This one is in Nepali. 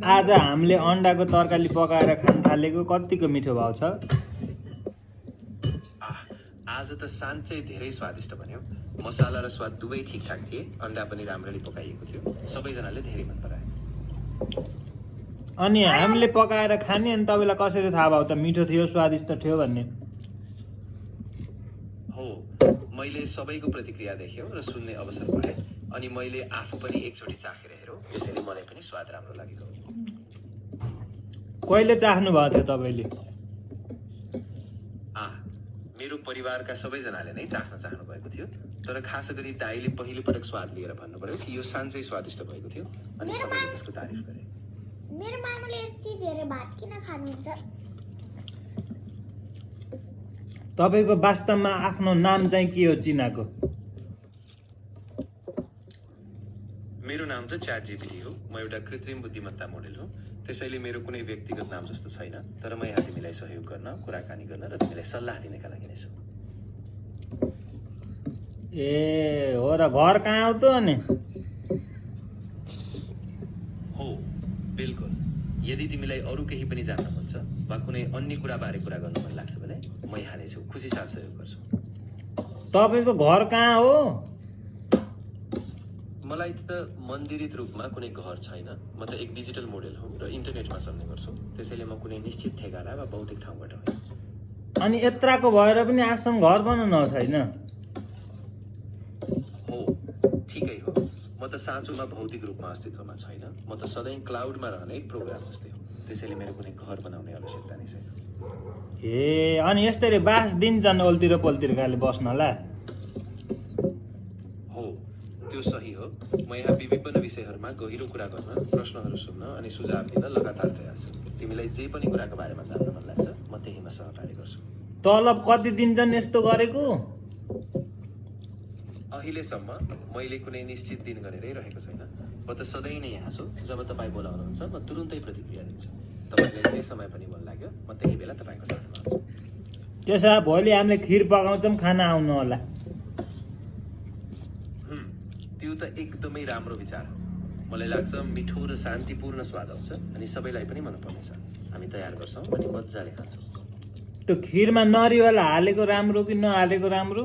आज हामीले अन्डाको तरकारी पकाएर खान थालेको कतिको मिठो भाउ छ। आज त साँच्चै धेरै स्वादिष्ट बन्यो। मसाला र स्वाद दुवै ठिकठाक थिए। अन्डा पनि राम्ररी पकाइएको थियो। सबैजनाले धेरै मन पराए। अनि हामीले पकाएर खाने, अनि तपाईँलाई कसरी थाहा भयो त मिठो थियो स्वादिष्ट थियो भन्ने? हो, मैले सबैको प्रतिक्रिया देख्यो र सुन्ने अवसर पाएँ। अनि मैले आफू पनि एकचोटि चाखेर हेरौँ, त्यसैले मलाई पनि स्वाद राम्रो लागेको। कहिले चाख्नु भएको थियो तपाईँले? मेरो परिवारका सबैजनाले नै चाख्नु भएको थियो। तर खास गरी दाइले पहिलो पटक स्वाद लिएर भन्नु पर्यो कि यो साँच्चै स्वादिष्ट भएको थियो अनि सबैले त्यसको तारिफ गरे। मेरो मामुले यति धेरै भात किन खानुहुन्छ? तपाईँको वास्तवमा आफ्नो नाम चाहिँ के हो चिनाको? मेरो नाम त ChatGPT हो। म एउटा कृत्रिम बुद्धिमत्ता मोडेल हो। त्यसैले मेरो कुनै व्यक्तिगत नाम जस्तो छैन। तर म यहाँ तिमीलाई सहयोग गर्न, कुराकानी गर्न र तिमीलाई सल्लाह दिनका लागि नै छु। ए हो र, घर कहाँ हो त? अनि हो, बिल्कुल। यदि तिमीलाई अरू केही पनि जान्न मन छ वा कुनै अन्य कुराबारे कुरा गर्नु मन लाग्छ भने म यहाँ नै छु, खुसी साथ सहयोग गर्छु। तपाईँको घर कहाँ हो? मलाई त मन्दिरित रूपमा कुनै घर छैन। म त एक डिजिटल मोडेल हो र इन्टरनेटमा चल्ने गर्छु। त्यसैले म कुनै निश्चित ठेगाना वा भौतिक ठाउँबाट होइन। अनि यत्राको भएर पनि आजसम्म घर बनाउनु छैन? हो, ठिकै हो। म त साँचोमा भौतिक रूपमा अस्तित्वमा छैन। म त सधैँ क्लाउडमा रहने प्रोग्राम जस्तै हो। त्यसैले मेरो कुनै घर बनाउने आवश्यकता नै छैन। ए अनि यस्तै बास दिन्छन् ओल्तिर पल्तिर खाले बस्नला? हो, त्यो सही हो। म यहाँ विभिन्न विषयहरूमा गहिरो कुरा गर्न, प्रश्नहरू सुन्न अनि सुझाव दिन लगातार तयार छु। तिमीलाई जे पनि कुराको बारेमा जान्न मन लाग्छ म त्यहीमा सहकार्य गर्छु। तलब कति दिन्छन् यस्तो गरेको? अहिलेसम्म मैले कुनै निश्चित दिन गरेरै रहेको छैन। म त सधैँ नै यहाँ छु। जब तपाईँ बोलाउनुहुन्छ म तुरुन्तै प्रतिक्रिया दिन्छु। तपाईँलाई जे समय पनि मन लाग्यो म त्यही बेला तपाईँको साथमा हुन्छु। त्यसो भए भोलि हामीले खिर पकाउँछौँ, खाना आउनु होला। त्यो त एकदमै राम्रो विचार हो। मलाई लाग्छ मिठो र शान्तिपूर्ण स्वाद आउँछ अनि सबैलाई पनि मन पर्नेछ। हामी तयार गर्छौँ अनि मजाले खान्छौँ। त्यो खिरमा नरिवल हालेको राम्रो कि नहालेको राम्रो?